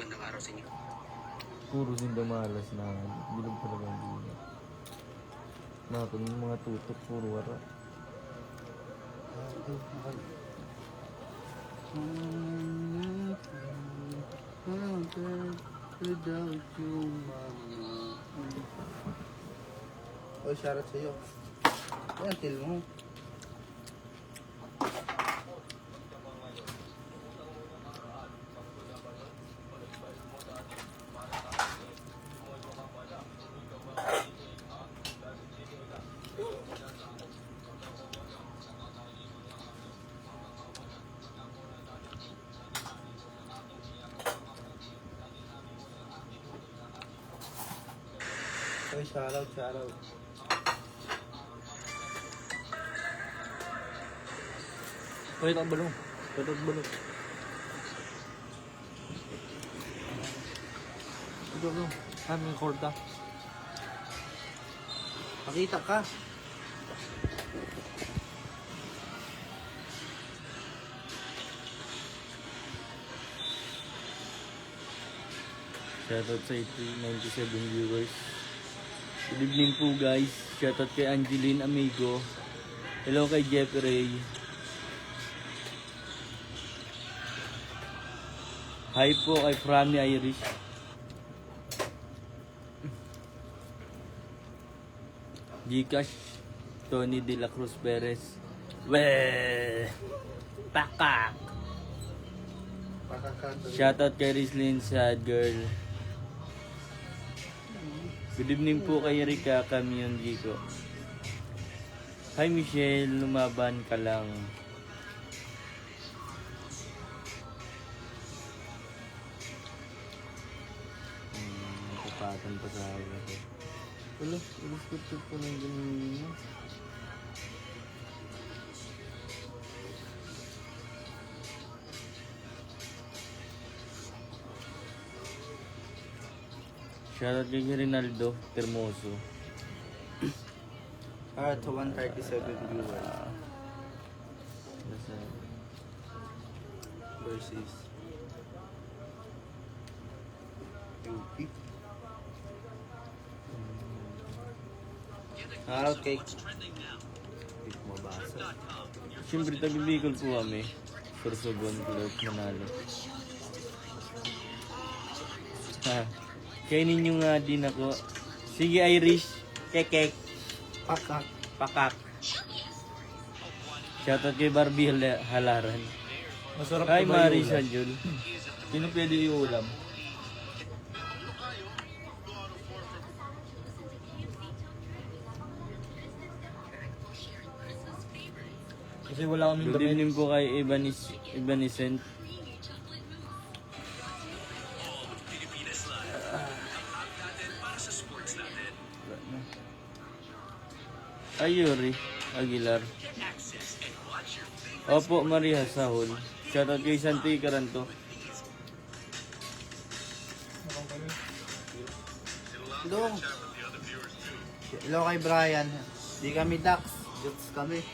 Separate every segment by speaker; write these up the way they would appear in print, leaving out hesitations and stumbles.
Speaker 1: Magandang araw sa inyo.
Speaker 2: Puro sindamalas na bilog talaga ang dila. Nakon yung mga tutok, puro wara.
Speaker 3: Without you, mama. Oh, shoutout sa'yo. Yan, til mo. Oh, shoutout.
Speaker 2: Wait, ang balong. Wait, ang balong. Ito, balong. May korda.
Speaker 3: Pakita ka.
Speaker 2: Shoutout sa 97 viewers. Good evening po guys. Shoutout kay Angeline Amigo. Hello kay Jeffrey. Hi po kay Franny Irish. Gcash Tony De La Cruz Perez. Weh! Pakak!
Speaker 3: Pakakanta.
Speaker 2: Shoutout kay Rizlin Sad Girl. Good evening po kay Rika Camion Gico. Hi Michelle, lumaban ka lang. Napapatan pa sa akin ako. Wala, ulit pa lang ganun yun. Shoutout kay Rinaldo Hermoso.
Speaker 3: To 137 viewers. Versus UP. Shoutout kay hindi ko mabasa.
Speaker 2: Siyempre taga-Bicol po kami. Sorsogon, Club, Manalo. Ha, kainin nyo nga din ako. Sige Irish, kekek,
Speaker 3: Pakak.
Speaker 2: pakak. Shoutout kay Barbie Halaran.
Speaker 3: Masarap
Speaker 2: Hi
Speaker 3: ba
Speaker 2: Marie
Speaker 3: yung ulam?
Speaker 2: Sanjul. Sino pwede iulam?
Speaker 3: Kasi wala kaming
Speaker 2: Good evening po kay Evanescent. Ayuri Aguilar. Opo, Maria Sahol. Shoutout kay Santi Caranto.
Speaker 3: Hello. Hello kay Brian. Di kami Dax. Jokes kami.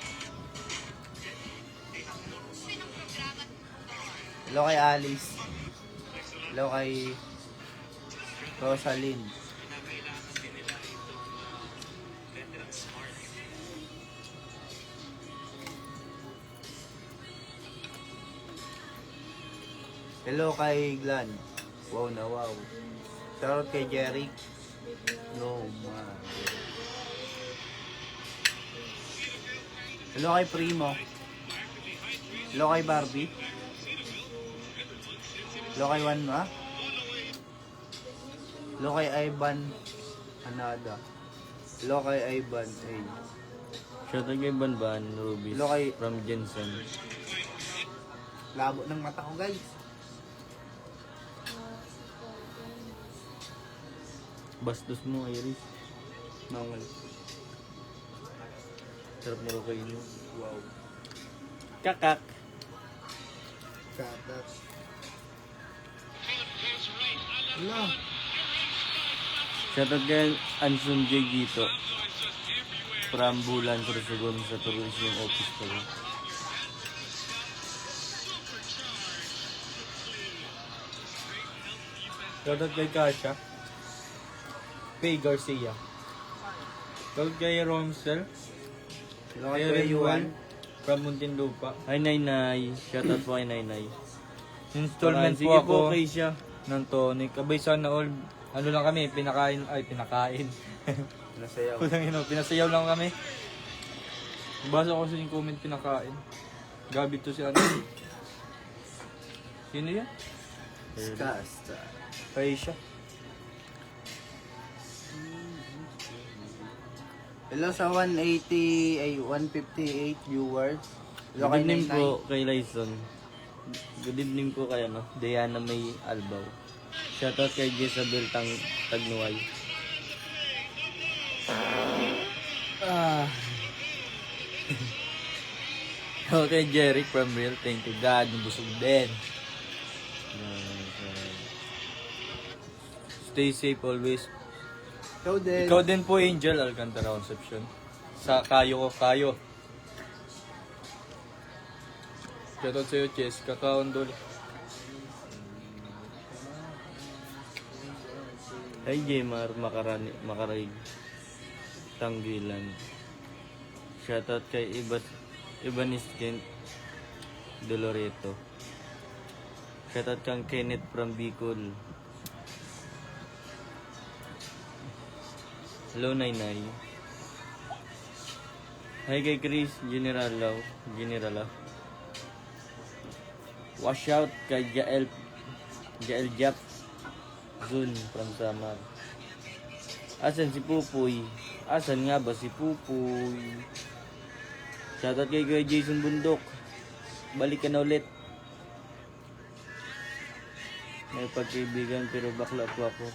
Speaker 3: Hello kay Alice. Hello kay Rosalind. Hello kay Glenn. Wow na wow. Shoutout kay Jerry. No man. Hello kay Primo. Hello kay Barbie. Hello kay Wanma. Hello kay Ivan Hanada. Hello kay Ivan A.
Speaker 2: Shoutout kay Banban Rubis
Speaker 3: Hello kay-
Speaker 2: from Jensen.
Speaker 3: Labo ng mata ko guys.
Speaker 2: Bastos mo, Iris.
Speaker 3: Normal.
Speaker 2: Sarap mo kayo niyo.
Speaker 3: Wow.
Speaker 2: Kakak.
Speaker 3: Katas. Hello.
Speaker 2: Shoutout kay Anson J. Gito. From Bulan, Sorsogon sa tourism office pa rin.
Speaker 1: Shoutout kay Kasha. Pay Garcia. Shoutout kay Romsel.
Speaker 3: Hello
Speaker 1: Kay
Speaker 3: kay Yuan.
Speaker 1: Renwell from Muntinlupa.
Speaker 2: Hi, Nainay. Shoutout po kay Nainay.
Speaker 1: Installment
Speaker 2: Sige
Speaker 1: po ako
Speaker 2: po, kay siya.
Speaker 1: ng tonic. Abay sana all, ano lang kami, pinakain.
Speaker 3: Nasayaw.
Speaker 1: Pinasayaw lang kami. Basa ko sa yung comment pinakain. Gabi to si ano. Sino yan?
Speaker 3: Skasta.
Speaker 1: Kay siya.
Speaker 3: Hello sa 158 viewers. Hello
Speaker 2: Good
Speaker 3: kay
Speaker 2: evening
Speaker 3: Nainay.
Speaker 2: po kay Lyson. Good evening po kay ano, Diana May Albaw. Shoutout kay Jezabel Tagnuay. Okay, Jeric from Real. Thank you God. Nabusog din. Stay safe always.
Speaker 3: Ikaw din.
Speaker 1: Ikaw din po, Angel Alcantara Concepcion. Sa kayo ko, kayo. Shoutout sa'yo, Chess. Kakaondol.
Speaker 2: Hi, Jmar Makarig. Tanggilan. Shoutout kay Ibaniskin Doloreto. Shoutout kang Kenneth from Bicol. Hello, Nainay. Hi kay Chris Generalaw. Wash out kay Jael Jap Zun from Samar. Asan si Pupuy? Asan nga ba si Pupuy? Shoutout kay Kuya Jason Bundok. Balik ka na ulit. May pagkaibigan pero bakla po ako.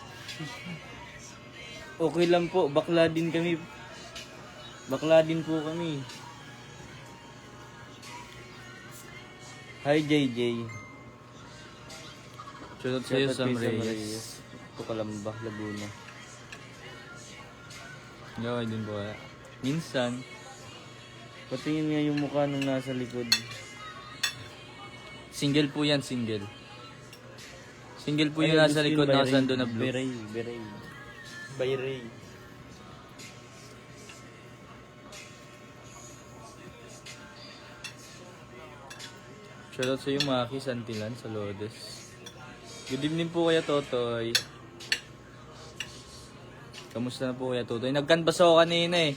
Speaker 2: Okay lang po, bakla din kami. Bakla din po kami. Hi JJ.
Speaker 1: Shoutout sa'yo,
Speaker 2: Shoutout
Speaker 1: Sam
Speaker 2: kay
Speaker 1: Reyes.
Speaker 2: Tukalamba, Laguna.
Speaker 1: Yo, din po. Minsan,
Speaker 2: Patingin nga yung mukha nung nasa likod.
Speaker 1: single po yan, single. Single po yung nasa likod, nakasando na blue.
Speaker 2: Beray. Bayray.
Speaker 1: Shoutout sa iyo, Maki Santilan sa Lodes. Good evening po, Kuya Totoy. Kamusta na po, Kuya Totoy? Nagkanbas ako kanina eh.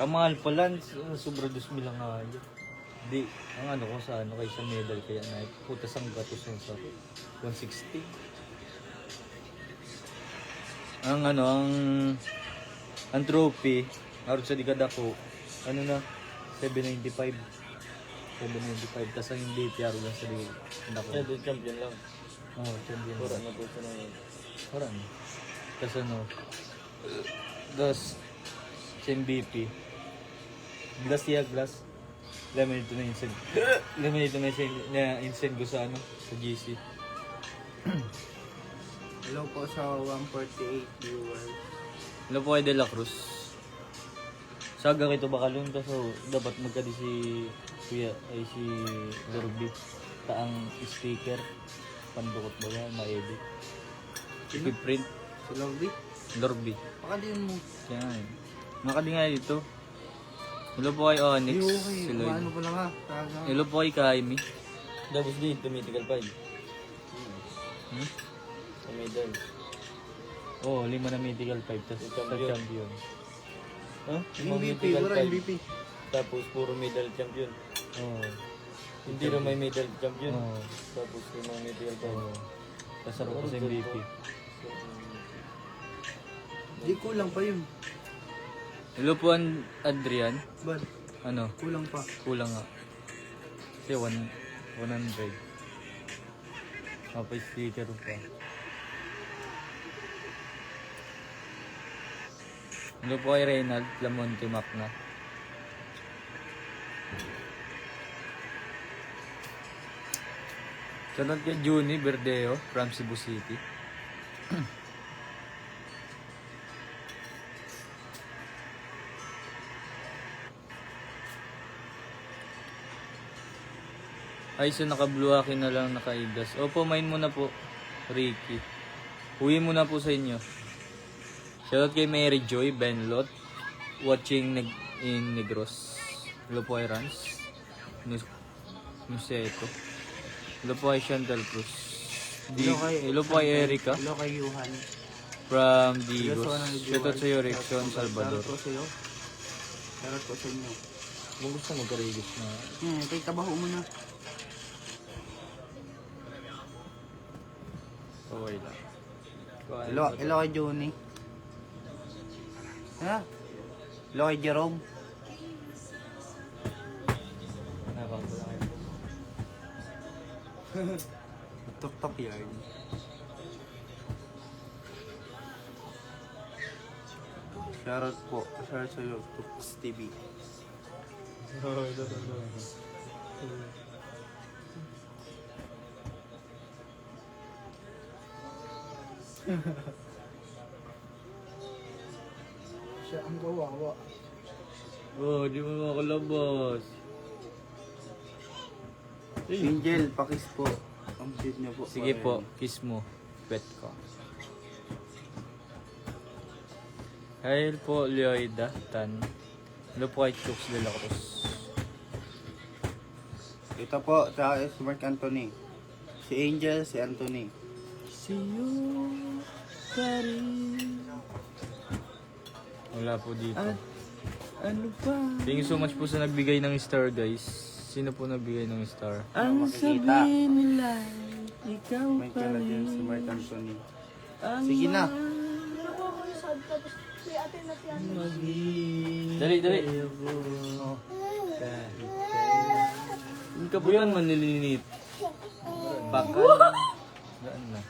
Speaker 1: Kamahal pala, sobra 2,000 lang nga yun. Di, ang ano ko sa ano, kaysa medal kaya na putas ang gatos yun sa 160. Ang ano, ang trophy, harap sa digada ko, ano na, 795. 795, tas ang DPR lang sa digada ko.
Speaker 2: Ito champion lang.
Speaker 1: Oo, champion.
Speaker 2: Pura na po sa naman.
Speaker 1: Parang. Tas ano, das, sa MVP. Glass siya, glass. Lemon ito na insend. Lemon ito na insend ko sa ano, sa GC.
Speaker 3: Hello po sa 148 viewers.
Speaker 1: Hello po kay De La Cruz. Saga kito bakalon kaso dapat magkadi si Kuya ay si Lorby. Taang sticker pandukot ba yan, ma-edit. I-print
Speaker 3: Si Lovely.
Speaker 1: Lorby.
Speaker 3: Baka din mo.
Speaker 1: Yan. Nakadi nga dito. Hello po kay Onyx.
Speaker 3: Hindi okay.
Speaker 1: Si Lloyd.
Speaker 3: Ano pa lang ha. Taga.
Speaker 1: Hello po kay Kaimi.
Speaker 2: Tapos dito, mythical 5. Sa medal.
Speaker 1: Oh, 5 na mythical 5 tas sa
Speaker 2: Champion.
Speaker 1: champion.
Speaker 2: Huh?
Speaker 3: MVP. Wala MVP.
Speaker 2: Tapos puro medal champion.
Speaker 1: Oh.
Speaker 2: Hindi na may medal champion.
Speaker 1: Oh.
Speaker 2: Tapos yung mga mythical 5.
Speaker 1: Oh. Tas ako pa sa MVP.
Speaker 3: Di kulang pa yun.
Speaker 1: Hello po Adrian.
Speaker 3: Bad.
Speaker 1: Ano?
Speaker 3: Kulang pa.
Speaker 1: Kulang nga. Kasi 100. Kapag sticker pa. Hello po kay Reynald Lamonte Macna. Shoutout kay Juni Verdeo from Cebu City. Ay, so naka-blue akin na lang, naka-idas. Opo, mine muna po. Ricky. Uwi muna po sa inyo. Shoutout kay Mary Joy Benlot. Watching in Negros. Hello po kay Rans. Nuseto. Hello po kay Chantal Cruz. Hello po kay Erica.
Speaker 3: Hello kay Yuhan.
Speaker 1: From Digos. Shoutout sa iyo, Rickson Salvador.
Speaker 3: Shoutout ko sa'yo. Shoutout ko sa inyo.
Speaker 1: Kung gusto mo karigis na.
Speaker 3: Kay kabaho mo na.
Speaker 1: Okay lang.
Speaker 3: Hello kay Johnny. Ha? Hello kay Jerome. Tok-tok yarn. Shoutout po. Shoutout sa'yo. Tuks TV.
Speaker 4: Siya ang kawawa.
Speaker 1: Oh, di mo makalabas.
Speaker 3: Angel, pakis po. Ang cute niya po.
Speaker 1: Sige po, kiss mo. Pet ko. Hi po, Leoida Tan. Hello po kay Chooks de la Cruz.
Speaker 3: Ito po, sa si Mark Anthony. Si Angel, si Anthony.
Speaker 1: See you, Karin. Wala po dito.
Speaker 2: Ano pa?
Speaker 1: Thank you so much po sa nagbigay ng star, guys. Sino po nagbigay ng star?
Speaker 2: Ang
Speaker 3: Makikita.
Speaker 2: sabihin nila, ikaw
Speaker 3: May
Speaker 2: pa
Speaker 3: kala dyan si
Speaker 2: rin.
Speaker 3: Mark Anthony.
Speaker 2: Ang
Speaker 3: Sige na.
Speaker 1: Dali, dali. Hindi ka po yan manilinit. Bakal. Daan na.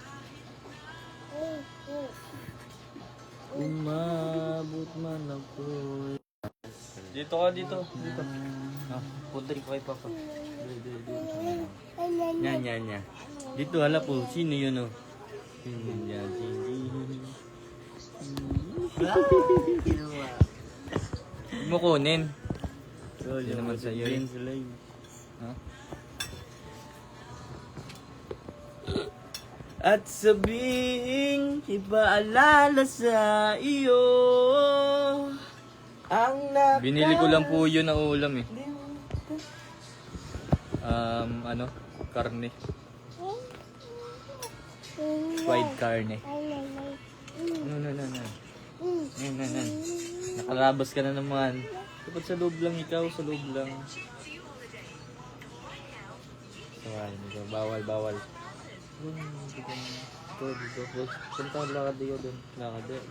Speaker 2: umabot man ako.
Speaker 1: Dito ka, dito. Dito. Ah, punta ko kay Papa.
Speaker 2: Nya. Dito hala po, sino yun oh? Yan.
Speaker 1: Huwag mo kunin. Hindi naman sa'yo yun. Ha?
Speaker 2: At sabing ipaalala sa iyo ang
Speaker 1: Binili ko lang po yun ng ulam eh. Karne. Fried karne.
Speaker 2: No. Nakalabas ka na naman.
Speaker 1: Dapat sa loob lang ikaw, sa loob lang. Bawal. Dito. Punta ang lakad dito doon. Lakad dito.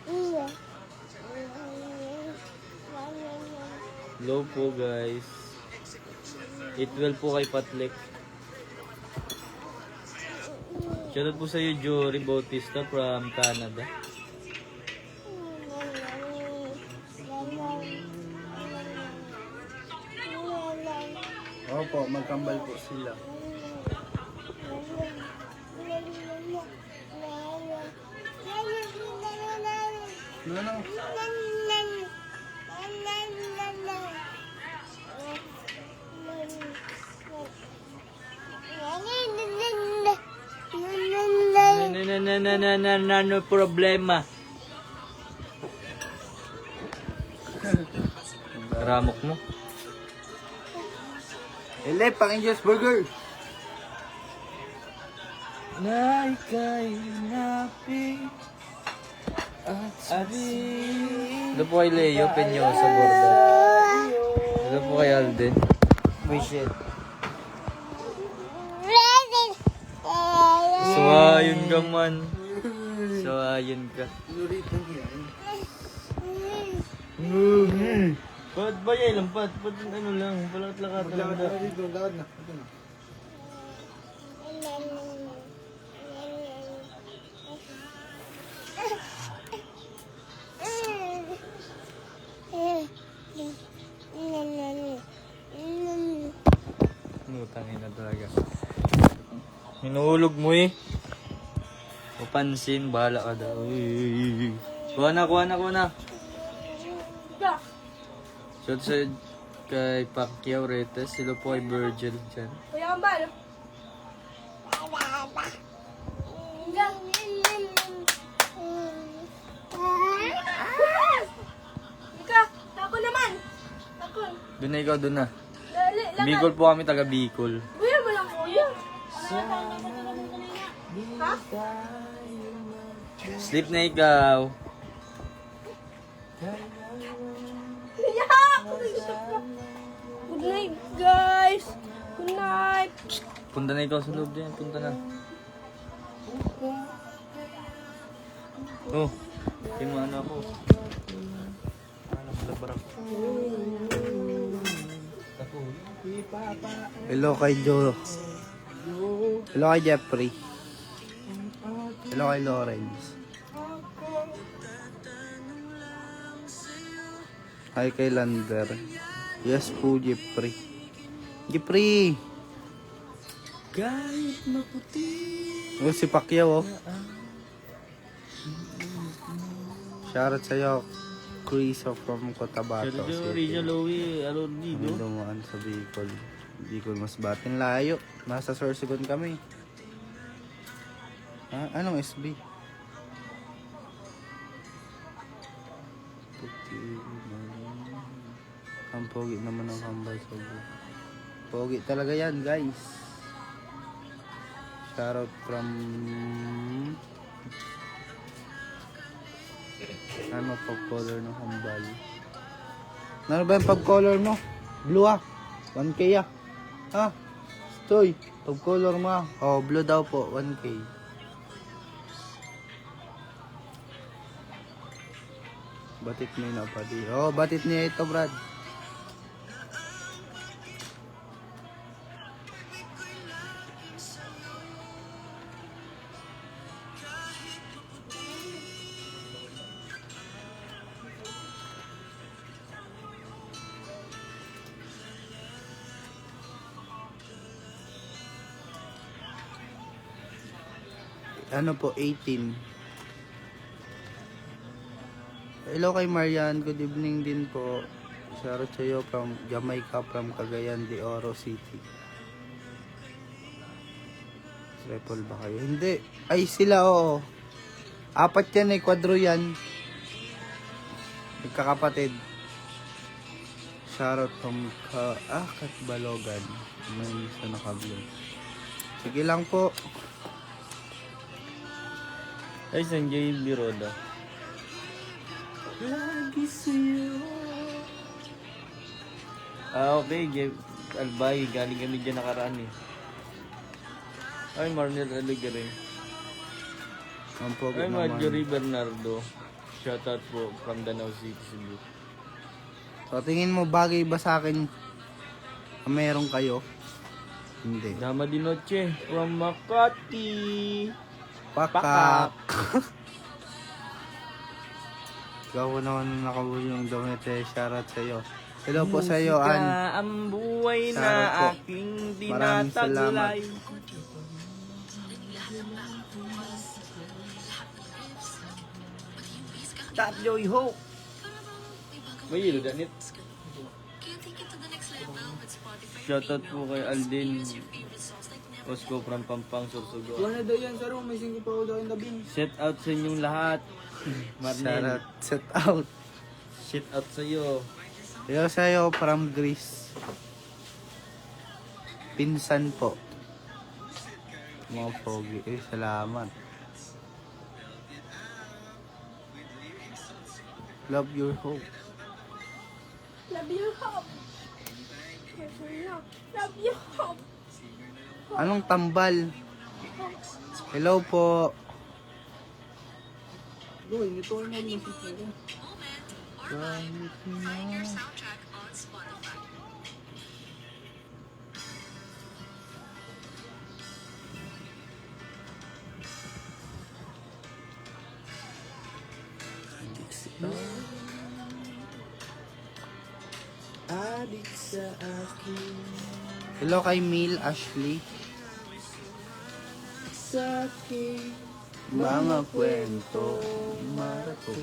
Speaker 1: Low po guys. 812 po kay Patlek. Shoutout po sa iyo, Jory Bautista from Canada.
Speaker 3: Opo, magkambal po sila. Ano?
Speaker 2: No problema.
Speaker 1: Ramok mo.
Speaker 3: Ele, pang Angel's Burger.
Speaker 2: Na ika'y napit at sabihin.
Speaker 1: Hello po kay Leo Peñosa Borda. Hello po kay Alden.
Speaker 3: Bullshit.
Speaker 1: Suwayon ka man. Suwayon ka. Ba't ba yan lang? Ba't ano lang? Palat-lakat lang.
Speaker 4: Dito, lakad na. Ito na.
Speaker 1: Nutangin na talaga. Hinuhulog mo eh. Papansin, bahala ka daw. Kuha na. Shout sa kay Pacquiao Retes. Sila po kay Virgil dyan.
Speaker 5: Kuya Kambal. Ika, ako naman. Ako.
Speaker 2: Doon na ikaw, doon na.
Speaker 5: Dali, lagan.
Speaker 2: Bicol po kami, taga Bicol.
Speaker 5: Kuya mo lang, kuya. Ha?
Speaker 2: Sleep na ikaw.
Speaker 5: Iyak! Good night, guys. Good night.
Speaker 2: Punta na ikaw sa loob dyan. Punta na. Oh, ano ako. Labar ako.
Speaker 3: Hello kay Joe. Hello kay Jeffrey. Hello kay Lawrence. Hi kay Lander. Yes po, Jeffrey. Jeffrey!
Speaker 2: Kahit maputi.
Speaker 3: Oh, si Pacquiao, oh. Shoutout sa'yo, Chris from Cotabato
Speaker 2: Sergio
Speaker 3: City.
Speaker 2: Rizal Louie, Alordido.
Speaker 3: Dumaan sa Bicol. Bicol mas batin layo. Nasa Sorsogon kami. Anong SB? Puti. Ang pogi naman ng kambal sa buhay. Pogi talaga yan, guys. Shoutout from... Ano pag color ng kambal? Ano ba yung pag color mo? Blue ah. 1K ah. Ha? Stoy. Pag color mo ah. Oh, blue daw po. 1K. Batit niya na pa di. Oh, batit niya ito, Brad. Ano po, 18. Hello kay Marian, good evening din po. Shoutout sa iyo from Jamaica, from Cagayan de Oro City. Triple ba kayo? Hindi. Ay, sila oo. 4 yan eh, kwadro yan. Nagkakapatid. Shoutout from Katbalogan. May isa nakablog. Sige lang po.
Speaker 2: Ay, Sanjay Biroda.
Speaker 3: Lagi sa'yo.
Speaker 2: Okay, Jeff Albay, galing kami dyan nakaraan eh. Ay, Marnel Aligre.
Speaker 3: Ang pogi
Speaker 2: Ay,
Speaker 3: naman.
Speaker 2: Marjorie Bernardo. Shoutout po from Danau City, Cebu.
Speaker 3: So, tingin mo bagay ba sa akin na meron kayo? Hindi.
Speaker 2: Dama di Noche from Makati.
Speaker 3: Pakak. Ikaw naman nakabuli yung damit eh. Shoutout sa'yo. Hello po sa'yo, Ann.
Speaker 2: Ang buhay
Speaker 3: Shoutout
Speaker 2: na
Speaker 3: po.
Speaker 2: aking
Speaker 3: Maraming salamat.
Speaker 2: dinataglay. Top Joy Hope. May yelo danit. Shoutout po kay Alden Osco from Pampang, Sorsogon.
Speaker 4: Wala daw yan, sir. May singko pa ako daw yung labing.
Speaker 2: Shout out sa inyong lahat. Marnel,
Speaker 3: Shoutout. Set out.
Speaker 2: shout out sa iyo.
Speaker 3: Hello sa'yo from Greece. Pinsan po. Mga pogi. Salamat. Love your hope.
Speaker 5: Love you, hope. Love you, hope.
Speaker 3: Anong tambal? Hello po.
Speaker 4: Boy, ito ang mga music nila. Adik sa akin,
Speaker 3: Hello kay Mil Ashley.
Speaker 4: sa akin,
Speaker 3: Mga kwento. Marathon.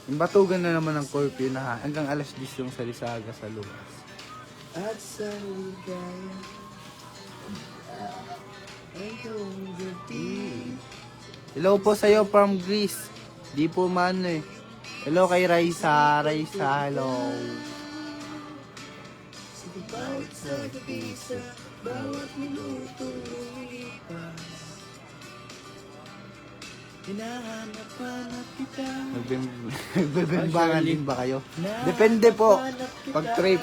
Speaker 3: Yung batugan na naman ng curfew na hanggang alas 10 yung salisaga sa luwas.
Speaker 4: at sa ligaya. Ay, gawin
Speaker 3: Hello po sa'yo from Greece. Di po man eh. Hello kay Raisa. Raisa, hello. Nagbibimbangan din ba kayo? Depende po. Pag trip.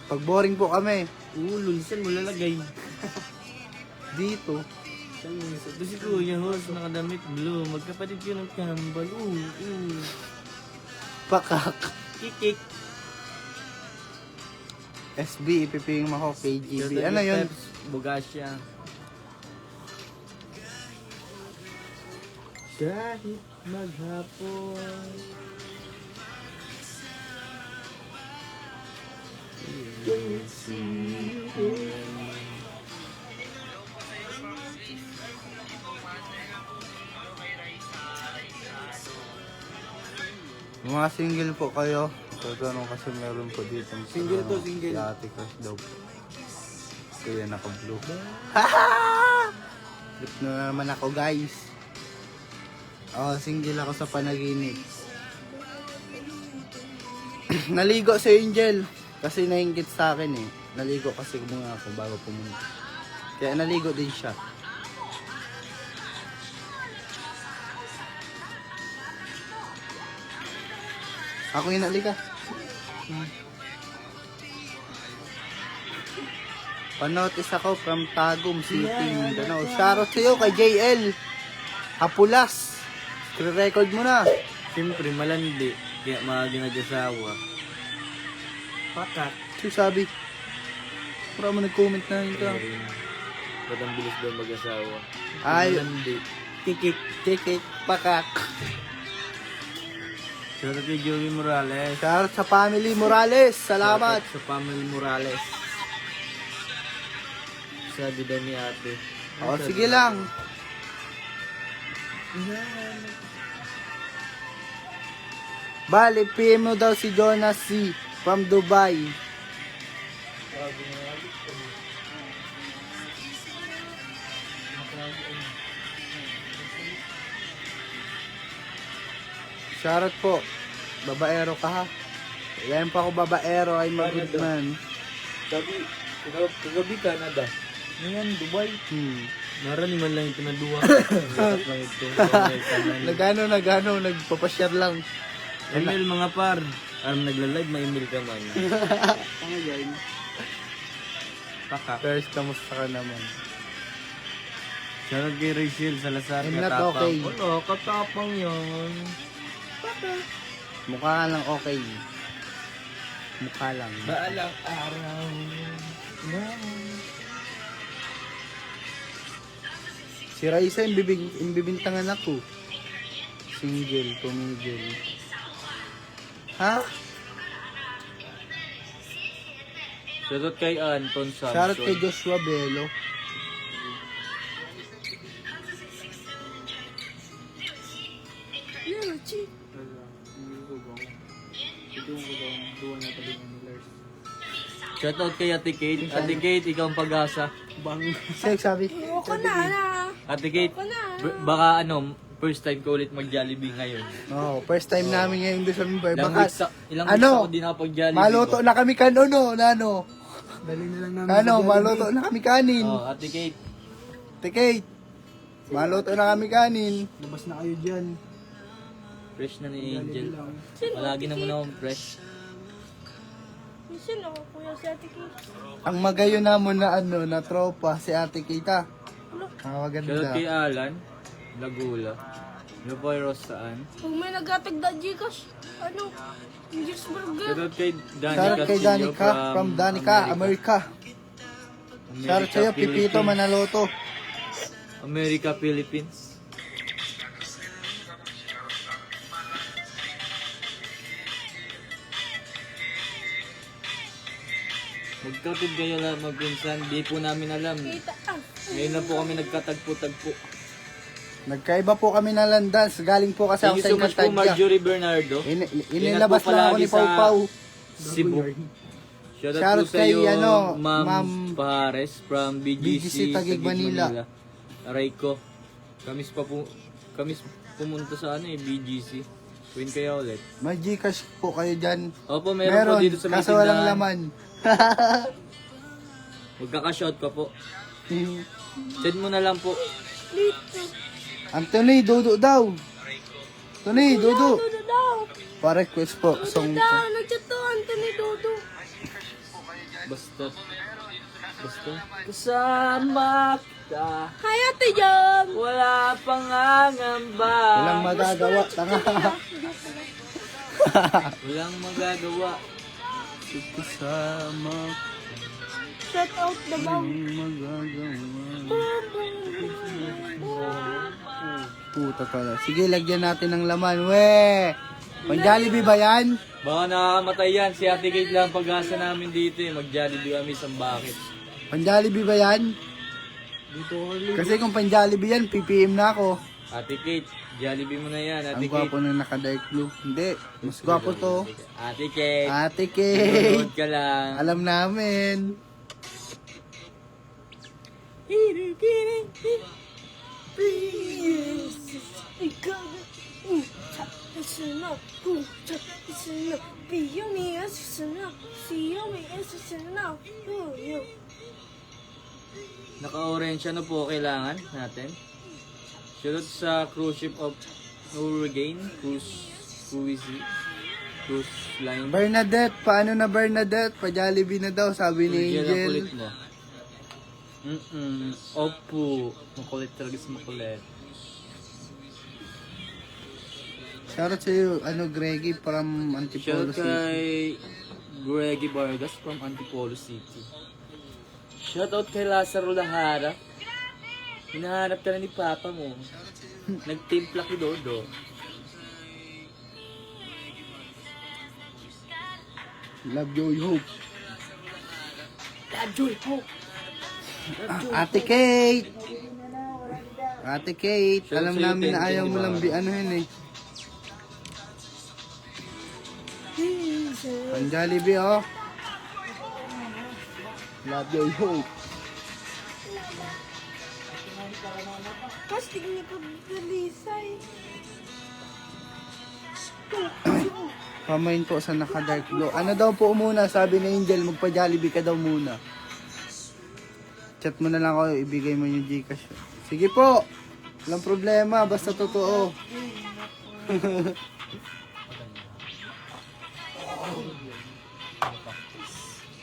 Speaker 3: Pag boring po kami.
Speaker 2: Ulol, saan mo lalagay?
Speaker 3: Dito.
Speaker 2: Ito si Kuya Hos, nakadamit blue. Magkapatid yun ng kambal.
Speaker 3: Pakak.
Speaker 2: Kikik.
Speaker 3: SB, ipiping mo ako. KGB. Ano yun?
Speaker 2: Bugasya. Kahit maghapon.
Speaker 3: Yung mga single po kayo. Tatanong kasi meron po dito.
Speaker 4: Single to, single.
Speaker 3: Si Ate Crush daw po. Kaya naka-blue. Trip na naman ako guys. Single ako sa panaginip. Naligo si Angel. Kasi nainggit sa akin eh. Naligo kasi muna ako bago pumunta. Kaya naligo din siya. Ako yung nalika. Panotis ako from Tagum City, Mindanao. Shoutout sa'yo kay JL Hapulas. Record mo na.
Speaker 2: Siyempre, malandi. Kaya mga ginag-asawa. Pakak.
Speaker 3: So sabi, para mo nag-comment na yun ka.
Speaker 2: Ba't ang bilis daw mag-asawa?
Speaker 3: Ay,
Speaker 2: Malandi. Kikik.
Speaker 3: tikik, pakak.
Speaker 2: Shoutout kay Joey Morales.
Speaker 3: Shoutout sa family Morales. Salamat.
Speaker 2: Shoutout sa family Morales. Sabi daw ni ate.
Speaker 3: Sige lang. Bali, PM mo daw si Jonas C. from Dubai. Shoutout po. Babaero ka ha. Yan pa ako babaero ay magudman.
Speaker 2: Sabi, kagabi Canada. Ngayon, Dubai. Narani man lang ito na duwa. Dapat lang ito.
Speaker 3: Nagano, nagpapasyar lang.
Speaker 2: Email mga par. Nagla-live, may email ka man. Pakak.
Speaker 3: First, kamusta ka naman?
Speaker 2: Shoutout kay Rachel Salazar.
Speaker 3: I'm not
Speaker 2: Katapang.
Speaker 3: okay.
Speaker 2: Wala, katapang yun.
Speaker 3: Mukha ka lang okay. Mukha lang.
Speaker 2: Baalang araw.
Speaker 3: Si Raisa, imbibintangan ako. Single, tumigil. Ha?
Speaker 1: Shoutout kay Anton Samson.
Speaker 3: Shoutout kay Joshua Bello.
Speaker 5: Yeah, chi.
Speaker 1: Shoutout kay Ate Kate. Ate Kate, ikaw ang pag-asa.
Speaker 3: Sek, sabi.
Speaker 5: Ayoko na, na.
Speaker 1: Ate Kate,
Speaker 5: Ayoko na.
Speaker 1: baka first time ko ulit mag-Jollibee ngayon.
Speaker 3: First time namin ngayon December.
Speaker 1: Ilang
Speaker 3: Baka,
Speaker 1: weeks ako din nakapag-Jollibee.
Speaker 3: maluto na kami kanono, nano.
Speaker 4: Dali na lang namin.
Speaker 3: Ano, maluto na kami kanin.
Speaker 1: Ate Kate,
Speaker 3: Tikate. Maluto na kami kanin.
Speaker 4: Labas na kayo dyan.
Speaker 1: fresh na ni Angel.
Speaker 4: Lang.
Speaker 1: Palagi naman akong fresh.
Speaker 5: Sino? Kuya si Ate Kate.
Speaker 3: Ang magayo namon na na tropa, si Ate Kita.
Speaker 1: Shoutout
Speaker 3: Maganda.
Speaker 1: kay Alan, Lagula. Lupoy Ross saan?
Speaker 5: Pag may nagkatagda Gcash, Angel's Burger.
Speaker 1: Shoutout kay
Speaker 3: Shoutout kay Danica from Danica, America. Shoutout sa'yo, Pipito Manaloto.
Speaker 1: America, Philippines. Magkapit kayo lang magpinsan, di po namin alam.
Speaker 5: Kita,
Speaker 1: Ngayon na po kami nagkatagpo-tagpo.
Speaker 3: Nagkaiba po kami na landas. Galing po kasi ako
Speaker 1: Thank you
Speaker 3: sa
Speaker 1: so much po
Speaker 3: Encantadia.
Speaker 1: Marjorie Bernardo.
Speaker 3: Inilabas
Speaker 1: Ingat po
Speaker 3: lang ako
Speaker 1: palagi
Speaker 3: ni Pau
Speaker 1: sa-
Speaker 3: Pau.
Speaker 1: Cebu. Shoutout
Speaker 3: Shoutout
Speaker 1: po sa iyo,
Speaker 3: kay,
Speaker 1: Ma'am
Speaker 3: Ma'am
Speaker 1: Pahares from BGC,
Speaker 3: BGC Taguig, Manila.
Speaker 1: Aray ko.
Speaker 2: Kamis pumunta sa BGC. Win kaya ulit.
Speaker 3: May Gcash po kayo dyan.
Speaker 2: Opo, meron po dito sa may
Speaker 3: kaso walang
Speaker 2: tindahan.
Speaker 3: laman.
Speaker 2: Magkaka-shout ka po. Send mo na lang po.
Speaker 5: Dito.
Speaker 3: Anthony, Dodo daw. Anthony, Dodo.
Speaker 5: Dodo daw.
Speaker 3: Pa-request po. Song
Speaker 5: Dodo daw. Nag-chat to, Anthony Dodo.
Speaker 2: Basta. Kasama kita.
Speaker 5: Hi, Ate Jam.
Speaker 2: Wala pangangamba.
Speaker 3: walang magagawa. Tanga.
Speaker 2: Walang magagawa.
Speaker 3: Kasama.
Speaker 5: Shout out the bomb.
Speaker 3: Magagawa. Puta pala. Sige, lagyan natin ng laman. We! Pang Jollibee ba yan?
Speaker 2: Baka nakakamatay yan. Si Ate Kate lang pag-asa namin dito. Mag-Jollibee kami sa bakit.
Speaker 3: Pang Jollibee ba yan? Kasi kung pang Jollibee yan, PPM na ako.
Speaker 2: Ate Kate, Jollibee mo na yan. Ate
Speaker 3: Ang
Speaker 2: Kate.
Speaker 3: gwapo na naka-dark blue. Hindi, mas gwapo to.
Speaker 2: Ate Kate.
Speaker 3: Ate Kate.
Speaker 2: Nanonood ka lang.
Speaker 3: Alam namin.
Speaker 5: Ikaw na. Isa na. Isa na. Piyo mi isa na. Siyo mi isa na.
Speaker 2: Naka-orange na po kailangan natin. Shoutout sa cruise ship of Norwegian Cruise Line.
Speaker 3: Bernadette, paano na Bernadette? Pa-Jollibee na daw, sabi ni
Speaker 2: Yan ang
Speaker 3: Angel.
Speaker 2: kulit mo. Opo. Makulit talaga si makulit.
Speaker 3: Shoutout sa'yo, Greggy from Antipolo
Speaker 2: Shoutout
Speaker 3: City.
Speaker 2: kay Greggy Vargas from Antipolo City. Shoutout kay Lazaro Lahara. Hinahanap ka na ni Papa mo. Nagtimpla ki Dodo.
Speaker 3: Love Joy Hope.
Speaker 2: Love Joy Hope.
Speaker 3: Ate Kate! Ate Kate,
Speaker 2: Shoutout
Speaker 3: alam
Speaker 2: sa'yo,
Speaker 3: namin na
Speaker 2: Tenten,
Speaker 3: ayaw mo
Speaker 2: di ba?
Speaker 3: lang yun eh. Pang Jollibee oh. Love Joy Hope.
Speaker 5: Kastig niya ko dalisay.
Speaker 3: Pamain po sa naka-dark blue. Ano daw po muna, sabi ni Angel, magpa-Jollibee ka daw muna. Chat mo na lang ako, ibigay mo yung Gcash. Sige po, walang problema, basta totoo.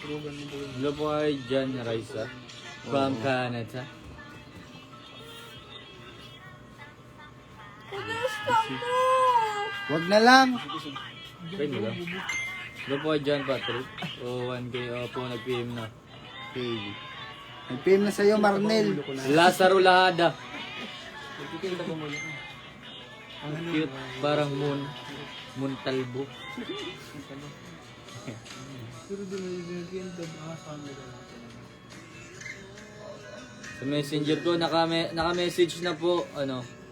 Speaker 2: Hello po kay John Raisa from Canada.
Speaker 5: Kumusta mo?
Speaker 3: Wag na lang.
Speaker 2: Pwede ba? Hello po kay John Patrick. O 1K po nag-PM na.
Speaker 3: Okay. Nag-PM na sa'yo, Marnel.
Speaker 2: Lazaro Lahada. Ang cute, parang moon talbo. Sa messenger ko, naka-message na po,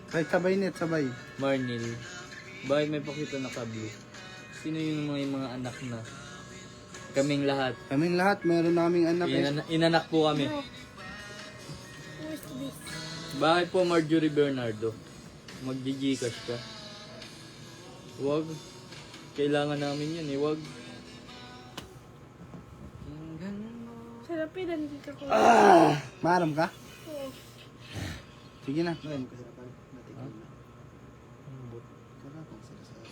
Speaker 3: Kahit sabay net, sabay.
Speaker 2: Marnil. Bakit may pakita naka-blue? Sino yung mga anak na? Kaming lahat.
Speaker 3: Kaming lahat, meron na kaming anak eh.
Speaker 2: Inanak po kami.
Speaker 5: Where's this?
Speaker 2: Bakit po Marjorie Bernardo? Mag-Gcash ka? Wag. Kailangan namin yun eh, wag.
Speaker 5: Sarap eh, nandito ko.
Speaker 3: Maaram ka?
Speaker 5: Oo.
Speaker 3: Sige na.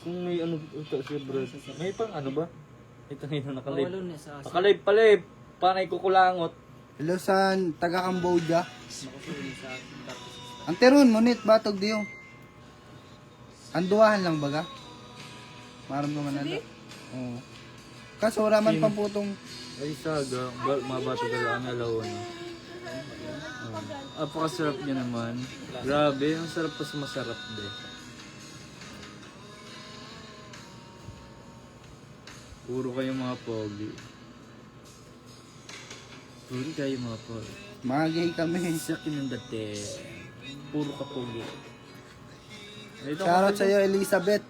Speaker 2: Kung may ito si bro. May pang ba? Ito na nakalive. Nakalive pala eh. Panay kukulangot.
Speaker 3: Hello sa taga Cambodia. Ang teron mo nit batog diyo. Anduahan lang baga. Maram naman ala. Oo. Kaso wala man pamputong.
Speaker 2: Ay saga, mabato ka lang alaw na. Apakasarap niya naman. Grabe, ang sarap pa sa masarap de. Puro kayo mga pogi. Puro kayo mga pogi.
Speaker 3: Magay kami.
Speaker 2: Sa akin ng dati. Puro ka pogi.
Speaker 3: Shoutout sa'yo, Elizabeth.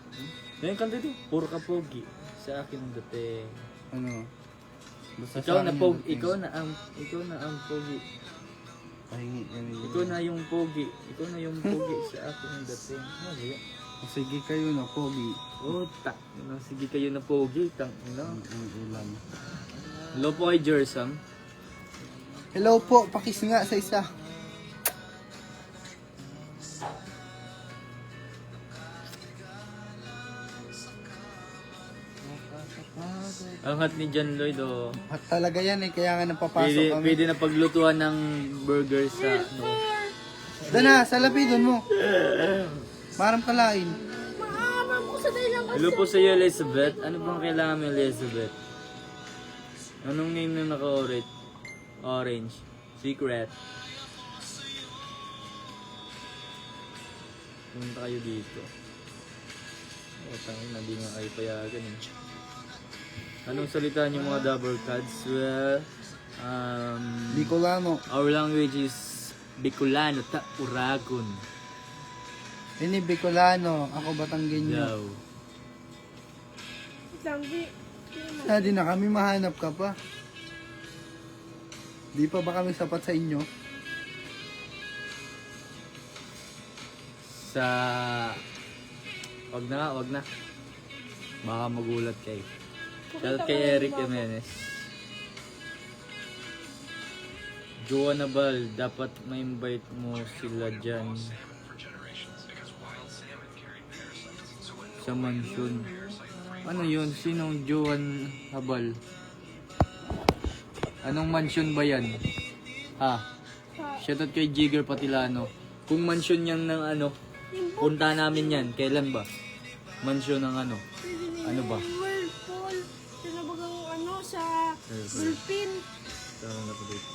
Speaker 2: Ngayon kanta dito. Puro ka pogi. Sa akin ng dati.
Speaker 3: Ano? Basta
Speaker 2: Ikaw
Speaker 3: sa
Speaker 2: na
Speaker 3: akin
Speaker 2: pogi.
Speaker 3: yung
Speaker 2: Ikaw na ang pogi.
Speaker 3: Pahingi kami.
Speaker 2: Ikaw na yung pogi. Ikaw na yung pogi sa aking dating. Ano ba yan?
Speaker 3: Sige kayo na, Pogi.
Speaker 2: Oh, sige kayo na pogi.
Speaker 3: Ang ulam.
Speaker 2: Hello po kay Jersam.
Speaker 3: Hello po, pakis nga sa isa.
Speaker 2: Ang hot ni John Lloyd, oh.
Speaker 3: At talaga yan eh, kaya nga napapasok
Speaker 2: Pwede,
Speaker 3: kami.
Speaker 2: pwede na paglutuan ng burger sa, no.
Speaker 3: Dana, sa lapidon mo. Parang palain.
Speaker 5: Maaram ko sa dahil lang
Speaker 2: Hello po sa iyo, Elizabeth. Ano bang kailangan mo, Elizabeth? Anong name na naka-orange? Orange. Secret. Pumunta kayo dito. O, tangin na, di nga kayo payagan eh. Anong salita niyo mga double cards? Well,
Speaker 3: Bicolano.
Speaker 2: our language is Bicolano, Uragon.
Speaker 3: Ini Bicolano, ako Batanggenyo.
Speaker 2: Daw.
Speaker 5: Langgi.
Speaker 3: Hindi na kami mahanap ka pa. Di pa ba kami sapat sa inyo?
Speaker 2: Sa... Wag na nga, wag na. Baka magulat kayo. Shout kay Eric Jimenez. Joanna Bal, dapat ma-invite mo sila dyan sa mansion. Ano yun? Sinong Joan Habal? Anong mansion ba yan? Ha? Shoutout kay Jigger Patilano. Kung mansion yan ng ano, punta namin yan. Kailan ba? Mansion ng ano? Ano ba?
Speaker 5: Whirlpool. Sinabagang ano sa
Speaker 2: Whirlpool.
Speaker 5: Bulpin.
Speaker 2: Saan na po dito?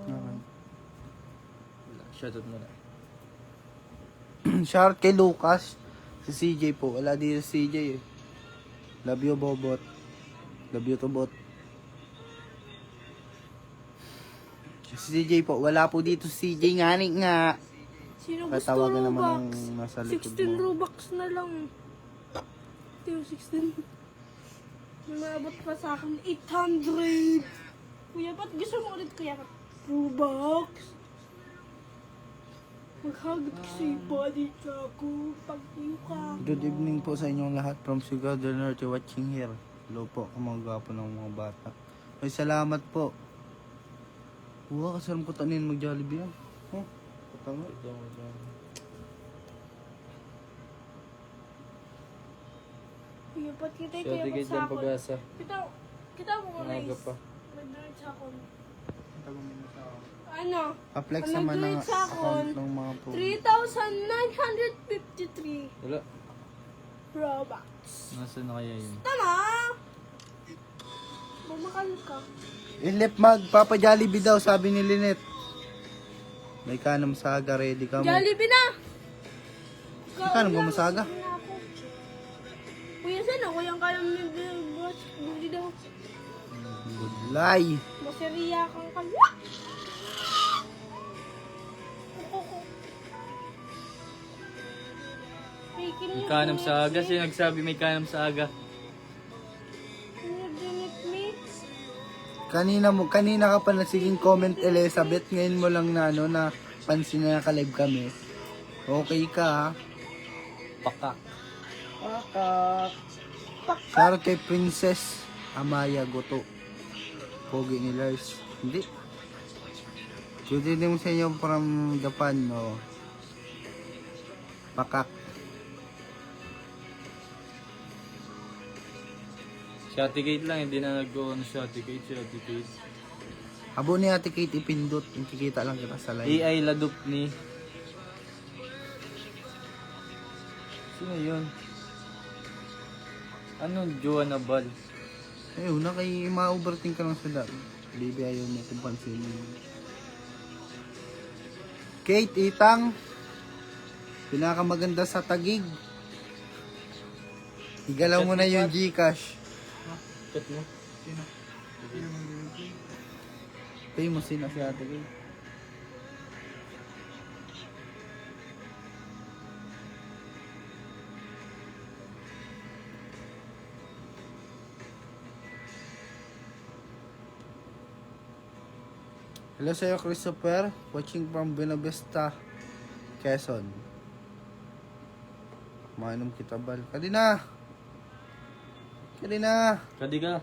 Speaker 3: Okay.
Speaker 2: Shoutout muna.
Speaker 3: Shout kay Lucas. Si CJ po. Wala dito si CJ eh. Love you, Bobot. Love you to bot. Si CJ po. Wala po dito si CJ. Ngani nga.
Speaker 5: Sino gusto
Speaker 3: Katawagan naman
Speaker 5: Robux?
Speaker 3: ng nasa likod
Speaker 5: 16
Speaker 3: mo.
Speaker 5: Robux na lang. Ito 16. May maabot pa sa akin 800. Kuya, ba't gusto mo ulit kuya? Robux? Maghagot kasi body ka ako. Pag-iyo ka.
Speaker 3: Good evening po sa inyong lahat from Sugar the Norte watching here. Hello po, kumagapo ng mga bata. Ay, salamat po. Wow, kasalam ko tanin mag-Jollibee yan. Oh, patanga.
Speaker 5: Kuya, ba't kita
Speaker 2: Shoutout
Speaker 5: kuya
Speaker 2: kay
Speaker 5: ba't sa
Speaker 2: Jan
Speaker 5: akin?
Speaker 2: Pagasa.
Speaker 5: Kita mo muna
Speaker 2: Maaga
Speaker 5: is.
Speaker 2: pa.
Speaker 5: Mag-donate sa akon. Ano?
Speaker 3: Pa-flex
Speaker 5: Ang
Speaker 3: naman ng
Speaker 5: nag-donate sa akin,
Speaker 3: account ng mga po.
Speaker 5: 3,953
Speaker 2: Wala.
Speaker 5: Robux.
Speaker 2: Nasaan na kaya yun?
Speaker 5: Tama! Bumakal ka.
Speaker 3: Ilip Papa-Jollibee daw, sabi ni Lynette. May kanam saga, ready ka mo.
Speaker 5: Jollibee na!
Speaker 3: Kanam ka masaga?
Speaker 5: Kuya, saan ako yung kayang boss? Buli daw.
Speaker 3: Good lie.
Speaker 5: Maseriya kang kalwa. Speaking
Speaker 2: May kanam sa aga. Sino nagsabi may kanam sa aga?
Speaker 5: Dinit me.
Speaker 3: Kanina ka pa nasiging comment, Elizabeth. Ngayon mo lang na ano na pansin na nakalive kami. Okay ka ha?
Speaker 2: Pakak.
Speaker 3: Pakak. Shoutout kay Princess Amaya Goto. Pogi ni Lars. Hindi. Good evening sa inyo from Japan. No? Pakak.
Speaker 2: Shotigate lang. Hindi na nag-go on Shotigate.
Speaker 3: Abo ni Ate Kate ipindot. Kikita lang kita sa live.
Speaker 2: AI ladup ni... Sino yun? Anong Joanna Bal?
Speaker 3: Ayun, na kay ma-overthink ka lang sa dami. Baby, ayaw mo kung pansinin. Kate, Itang. Pinakamaganda sa Tagig. Igalaw mo na yung Gcash.
Speaker 2: Chat mo?
Speaker 3: Famous yun na si Ate Kate. Hello sa'yo, Christopher. Watching from Buenavista, Quezon. Mainom kita, bal. Kadina! Kadina!
Speaker 2: Kadi ka.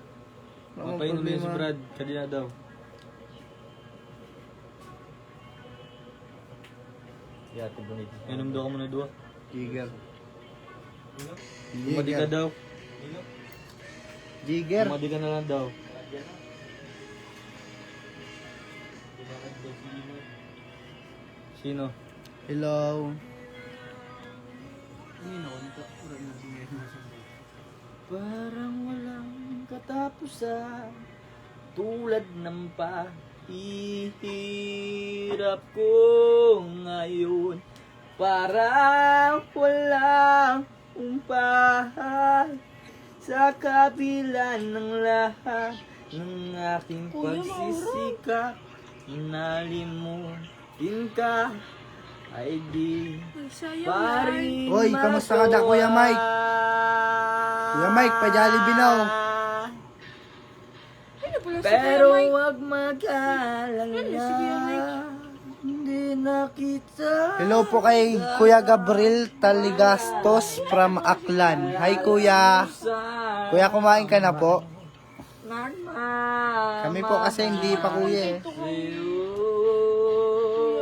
Speaker 3: Wala mong
Speaker 2: Mapainom niya si
Speaker 3: problema.
Speaker 2: Brad. Kadi na daw.
Speaker 1: Yate bonito.
Speaker 2: Inom daw ka muna dua.
Speaker 3: Jigger.
Speaker 2: Umadi ka
Speaker 3: Jigger.
Speaker 2: daw.
Speaker 3: Jigger.
Speaker 2: Umadi ka na lang daw. Sino?
Speaker 3: Hello.
Speaker 2: Parang walang katapusan, tulad ng pahihirap ko ngayon. Parang walang umpahan sa kabila ng lahat ng aking
Speaker 5: Kuya,
Speaker 2: pagsisikap. Nalimutin ka ay di
Speaker 5: Ay, sayang
Speaker 2: pa
Speaker 5: yan.
Speaker 2: rin
Speaker 3: Oy, kamusta ka na, Kuya Mike? Kuya Mike, pa-Jollibee na, oh.
Speaker 5: Ano pala si
Speaker 2: Pero
Speaker 5: Kuya Mike?
Speaker 2: wag mag-alala,
Speaker 5: Ano si Kuya Mike?
Speaker 2: hindi na kita.
Speaker 3: Hello po kay Kuya Gabriel Taligastos from Aklan. Hi, Kuya. Kuya, kumain ka na po? Kami po kasi hindi pa, Kuya, eh.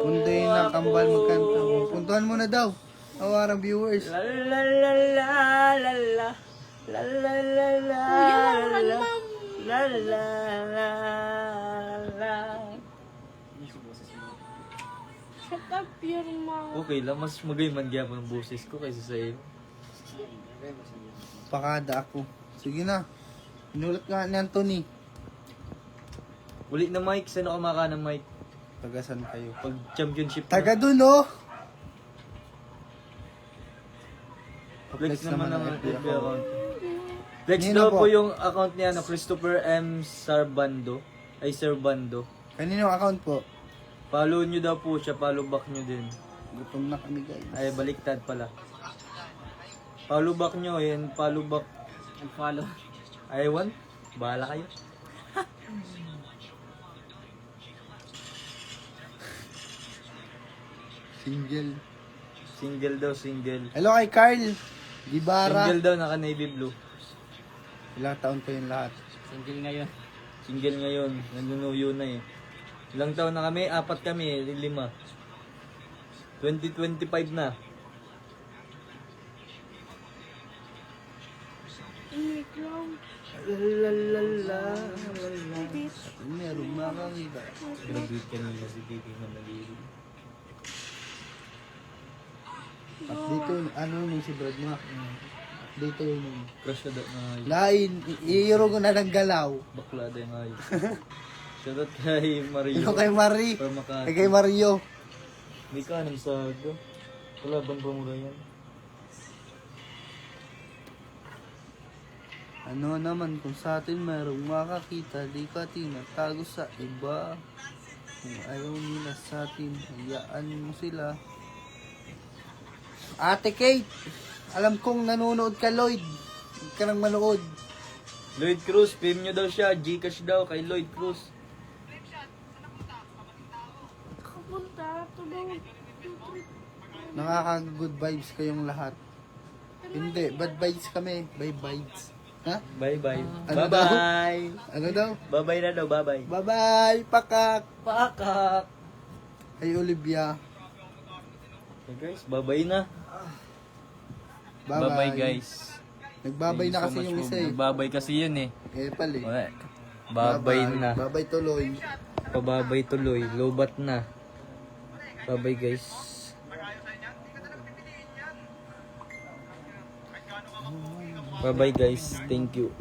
Speaker 3: Pundoy na kambal magkanta. Puntuhan mo na daw. Awarang viewers.
Speaker 2: La la la la la la la la la la
Speaker 5: Kuya, wala
Speaker 2: la
Speaker 5: naman.
Speaker 2: la la la la.
Speaker 5: Shut up, your mouth.
Speaker 2: Okay lang, mas magayman gyapon ang boses ko kaysa sa iyo.
Speaker 3: Pakada ako. Sige na. Inulat nga ni Anthony.
Speaker 2: Uli na Mike, saan ako maka ng Mike?
Speaker 3: Tagasan kayo.
Speaker 2: Pag championship
Speaker 3: Taga
Speaker 2: na.
Speaker 3: dun, oh.
Speaker 2: Flex naman ang
Speaker 3: ang
Speaker 2: FB
Speaker 3: FB
Speaker 2: account. Flex
Speaker 3: Nino
Speaker 2: daw
Speaker 3: po?
Speaker 2: po yung account niya na Christopher M. Sarbando. Ay, Sarbando.
Speaker 3: Kanino account po?
Speaker 2: Follow nyo daw po siya, follow back nyo din.
Speaker 3: Gutom na kami, guys.
Speaker 2: Ay, baliktad pala. Follow back nyo, yan, follow back.
Speaker 1: Follow.
Speaker 2: Ay, ewan. Bahala kayo.
Speaker 3: Single.
Speaker 2: Single daw, single.
Speaker 3: Hello kay Carl. Gibara.
Speaker 2: Single daw, naka navy blue.
Speaker 3: Ilang taon pa yung lahat.
Speaker 1: Single ngayon.
Speaker 2: Single ngayon, nanunuyo na eh. Ilang taon na kami? 4 kami, 5. 2025 na.
Speaker 5: Ingit lang.
Speaker 3: Meron makakita.
Speaker 2: Graduate ka nila si Titi Manaliri.
Speaker 3: At dito, ano yung si Brad mo? Dito yung...
Speaker 2: Crush ka daw na ayos.
Speaker 3: Lain, iiro ko na ng galaw.
Speaker 2: Bakla daw yung ayos. Shoutout kay Mario.
Speaker 3: Hello kay Marie.
Speaker 2: From Makati.
Speaker 3: Kay Mario.
Speaker 2: May kanang sago. Wala bang pamura yan?
Speaker 3: Ano naman kung sa atin mayroong makakita, di ka tinatago sa iba. Kung ayaw nila sa atin, hayaan mo sila. Ate Kate, alam kong nanonood ka, Lloyd. Huwag ka nang manood.
Speaker 2: Lloyd Cruz, PM nyo daw siya. Gcash daw kay Lloyd Cruz.
Speaker 5: Kapunta. Tulong.
Speaker 3: Nakaka-good vibes kayong lahat. Hindi, bad vibes kami. Bye vibes. Ha?
Speaker 2: Bye-bye.
Speaker 3: Ano daw?
Speaker 2: Bye-bye.
Speaker 3: Ano daw?
Speaker 2: Bye-bye na daw, bye-bye.
Speaker 3: Bye-bye, pakak.
Speaker 2: Pakak.
Speaker 3: Ay, Olivia.
Speaker 2: Okay guys, bye-bye na.
Speaker 3: Bye-bye.
Speaker 1: Bye-bye guys.
Speaker 3: Nagbabay na kasi yung isa eh.
Speaker 1: Nagbabay kasi yun eh.
Speaker 3: Eh, pali.
Speaker 1: Wala. Bye-bye na.
Speaker 3: Bye-bye tuloy.
Speaker 2: Pababay tuloy. Lobat na. Bye-bye guys. Bye-bye guys. Thank you.